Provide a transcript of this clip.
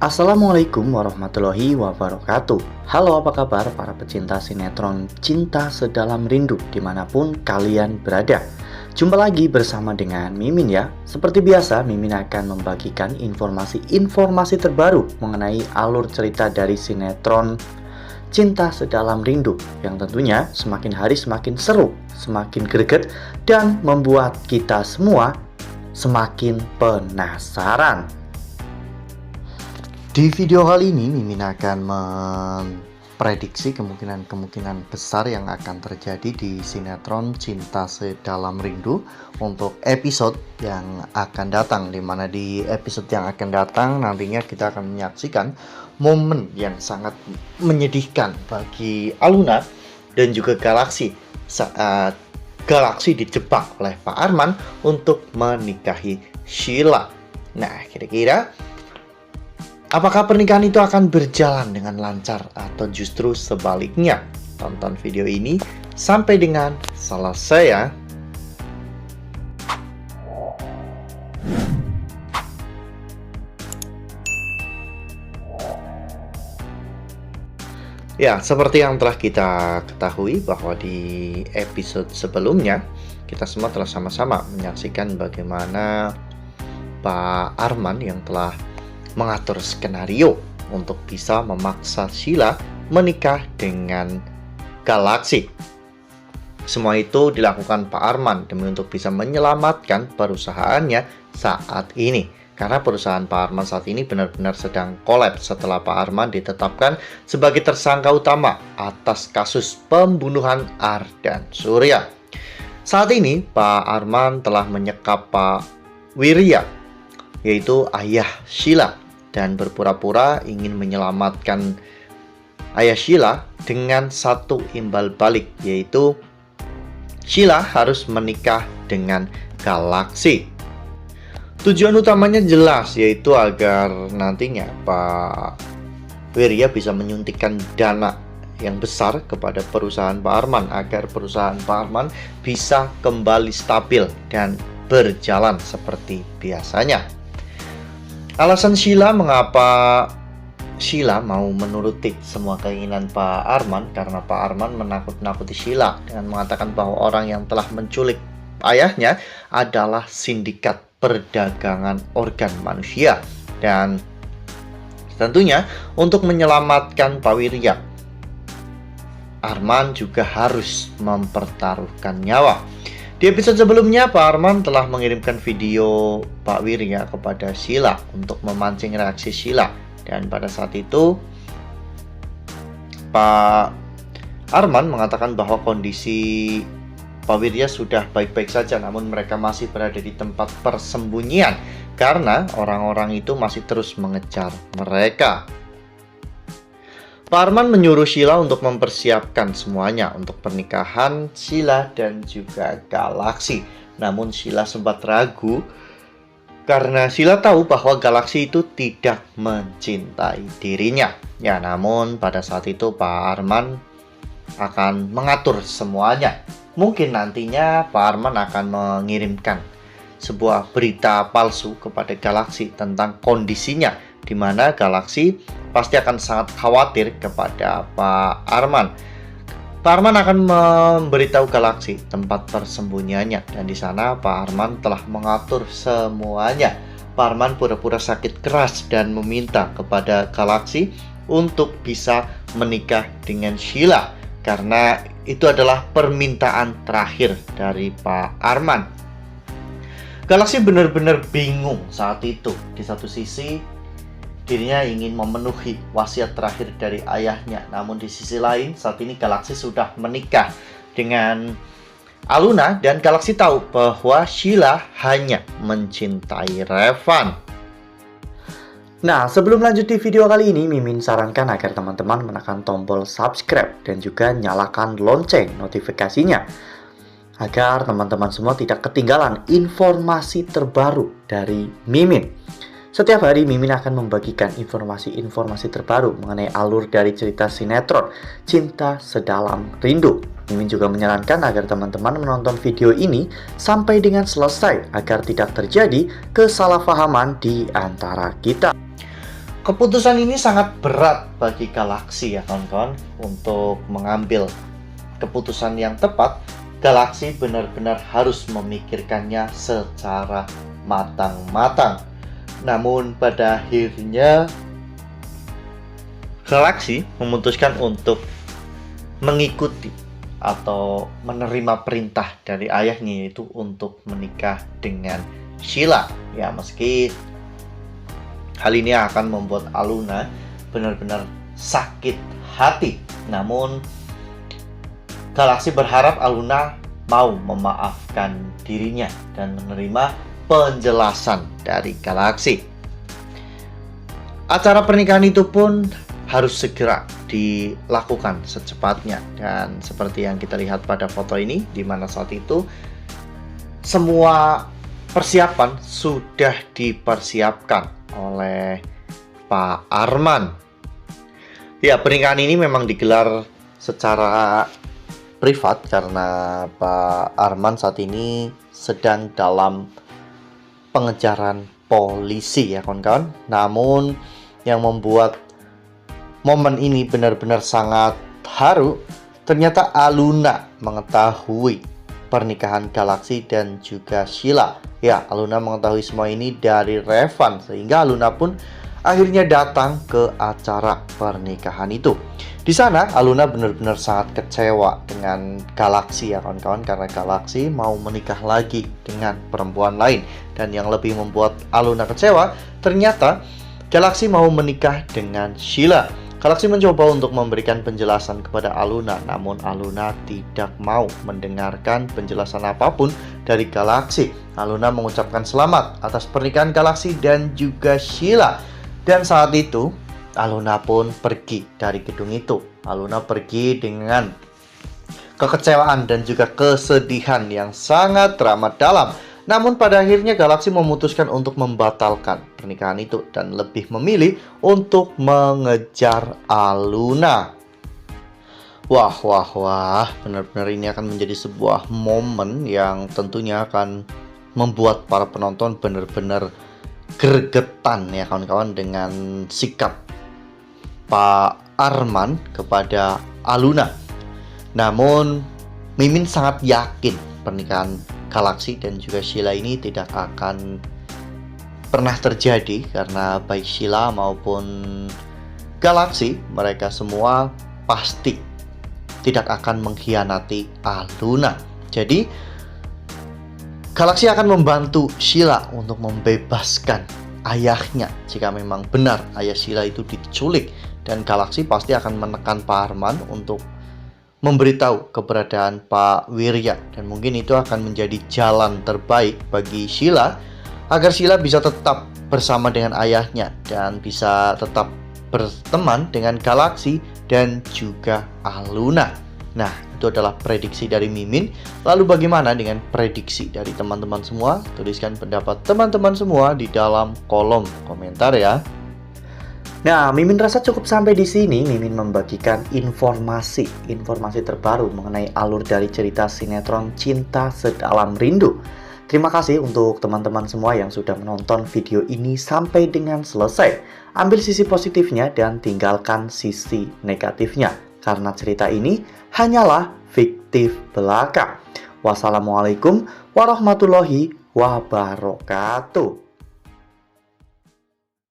Assalamualaikum warahmatullahi wabarakatuh. Halo, apa kabar para pecinta sinetron Cinta Sedalam Rindu dimanapun kalian berada. Jumpa lagi bersama dengan Mimin ya. Seperti biasa, Mimin akan membagikan informasi-informasi terbaru mengenai alur cerita dari sinetron Cinta Sedalam Rindu yang tentunya semakin hari semakin seru, semakin greget, dan membuat kita semua semakin penasaran. Di video kali ini, Mimin akan memprediksi kemungkinan besar yang akan terjadi di sinetron Cinta Sedalam Rindu untuk episode yang akan datang. Dimana di episode yang akan datang nantinya kita akan menyaksikan momen yang sangat menyedihkan bagi Aluna dan juga Galaksi saat Galaksi dijebak oleh Pak Arman untuk menikahi Sheila. Nah, kira-kira apakah pernikahan itu akan berjalan dengan lancar atau justru sebaliknya? Tonton video ini sampai dengan selesai ya. Ya, seperti yang telah kita ketahui bahwa di episode sebelumnya kita semua telah sama-sama menyaksikan bagaimana Pak Arman yang telah mengatur skenario untuk bisa memaksa Sheila menikah dengan Galaksi. Semua itu dilakukan Pak Arman demi untuk bisa menyelamatkan perusahaannya saat ini. Karena perusahaan Pak Arman saat ini benar-benar sedang kolaps setelah Pak Arman ditetapkan sebagai tersangka utama atas kasus pembunuhan Ardan Surya. Saat ini Pak Arman telah menyekap Pak Wirya, yaitu ayah Sheila, dan berpura-pura ingin menyelamatkan ayah Sheila dengan satu imbal balik, yaitu Sheila harus menikah dengan Galaksi. Tujuan utamanya jelas, yaitu agar nantinya Pak Wirya bisa menyuntikkan dana yang besar kepada perusahaan Pak Arman agar perusahaan Pak Arman bisa kembali stabil dan berjalan seperti biasanya. Alasan Sheila mengapa Sheila mau menuruti semua keinginan Pak Arman, karena Pak Arman menakut-nakuti Sheila dengan mengatakan bahwa orang yang telah menculik ayahnya adalah sindikat perdagangan organ manusia. Dan tentunya untuk menyelamatkan Pak Wirya, Arman juga harus mempertaruhkan nyawa. Di episode sebelumnya, Pak Arman telah mengirimkan video Pak Wirya kepada Sheila untuk memancing reaksi Sheila. Dan pada saat itu, Pak Arman mengatakan bahwa kondisi Pak Wirya sudah baik-baik saja, namun mereka masih berada di tempat persembunyian karena orang-orang itu masih terus mengejar mereka. Pak Arman menyuruh Sheila untuk mempersiapkan semuanya untuk pernikahan Sheila dan juga Galaksi. Namun Sheila sempat ragu karena Sheila tahu bahwa Galaksi itu tidak mencintai dirinya. Ya, namun pada saat itu Pak Arman akan mengatur semuanya. Mungkin nantinya Pak Arman akan mengirimkan sebuah berita palsu kepada Galaksi tentang kondisinya, di mana Galaksi pasti akan sangat khawatir kepada Pak Arman. Pak Arman akan memberitahu Galaksi tempat persembunyiannya, dan di sana Pak Arman telah mengatur semuanya. Pak Arman pura-pura sakit keras dan meminta kepada Galaksi untuk bisa menikah dengan Sheila, karena itu adalah permintaan terakhir dari Pak Arman. Galaksi benar-benar bingung saat itu. Di satu sisi dirinya ingin memenuhi wasiat terakhir dari ayahnya, namun di sisi lain saat ini Galaksi sudah menikah dengan Aluna dan Galaksi tahu bahwa Sheila hanya mencintai Revan. Nah, sebelum lanjut di video kali ini, Mimin sarankan agar teman-teman menekan tombol subscribe dan juga nyalakan lonceng notifikasinya agar teman-teman semua tidak ketinggalan informasi terbaru dari Mimin. Setiap hari Mimin akan membagikan informasi-informasi terbaru mengenai alur dari cerita sinetron Cinta Sedalam Rindu. Mimin juga menyarankan agar teman-teman menonton video ini sampai dengan selesai agar tidak terjadi kesalahpahaman di antara kita. Keputusan ini sangat berat bagi Galaksi ya kawan-kawan. Untuk mengambil keputusan yang tepat, Galaksi benar-benar harus memikirkannya secara matang-matang. Namun pada akhirnya Galaksi memutuskan untuk mengikuti atau menerima perintah dari ayahnya, yaitu untuk menikah dengan Sheila. Ya, meski hal ini akan membuat Aluna benar-benar sakit hati, namun Galaksi berharap Aluna mau memaafkan dirinya dan menerima penjelasan dari Galaksi. Acara pernikahan itu pun harus segera dilakukan secepatnya, dan seperti yang kita lihat pada foto ini, di mana saat itu semua persiapan sudah dipersiapkan oleh Pak Arman. Ya, pernikahan ini memang digelar secara privat karena Pak Arman saat ini sedang dalam pengejaran polisi ya kawan-kawan. Namun yang membuat momen ini benar-benar sangat haru, ternyata Aluna mengetahui pernikahan Galaksi dan juga Sheila. Ya, Aluna mengetahui semua ini dari Revan, sehingga Aluna pun akhirnya datang ke acara pernikahan itu. Di sana Aluna benar-benar sangat kecewa dengan Galaksi ya kawan-kawan, karena Galaksi mau menikah lagi dengan perempuan lain. Dan yang lebih membuat Aluna kecewa, ternyata Galaksi mau menikah dengan Sheila. Galaksi mencoba untuk memberikan penjelasan kepada Aluna, namun Aluna tidak mau mendengarkan penjelasan apapun dari Galaksi. Aluna mengucapkan selamat atas pernikahan Galaksi dan juga Sheila. Dan saat itu Aluna pun pergi dari gedung itu. Aluna pergi dengan kekecewaan dan juga kesedihan yang sangat teramat dalam. Namun pada akhirnya Galaksi memutuskan untuk membatalkan pernikahan itu dan lebih memilih untuk mengejar Aluna. Wah, benar-benar ini akan menjadi sebuah momen yang tentunya akan membuat para penonton benar-benar gregetan ya kawan-kawan dengan sikap Pak Arman kepada Aluna. Namun Mimin sangat yakin pernikahan Galaksi dan juga Sheila ini tidak akan pernah terjadi, karena baik Sheila maupun Galaksi, mereka semua pasti tidak akan mengkhianati Aluna. Jadi Galaksi akan membantu Sheila untuk membebaskan ayahnya jika memang benar ayah Sheila itu diculik, dan Galaksi pasti akan menekan Pak Arman untuk memberitahu keberadaan Pak Wirya, dan mungkin itu akan menjadi jalan terbaik bagi Sheila agar Sheila bisa tetap bersama dengan ayahnya dan bisa tetap berteman dengan Galaksi dan juga Aluna. Nah, itu adalah prediksi dari Mimin. Lalu bagaimana dengan prediksi dari teman-teman semua? Tuliskan pendapat teman-teman semua di dalam kolom komentar ya. Nah, Mimin rasa cukup sampai di sini. Mimin membagikan informasi terbaru mengenai alur dari cerita sinetron Cinta Sedalam Rindu. Terima kasih untuk teman-teman semua yang sudah menonton video ini sampai dengan selesai. Ambil sisi positifnya dan tinggalkan sisi negatifnya, karena cerita ini hanyalah fiktif belaka. Wassalamualaikum warahmatullahi wabarakatuh.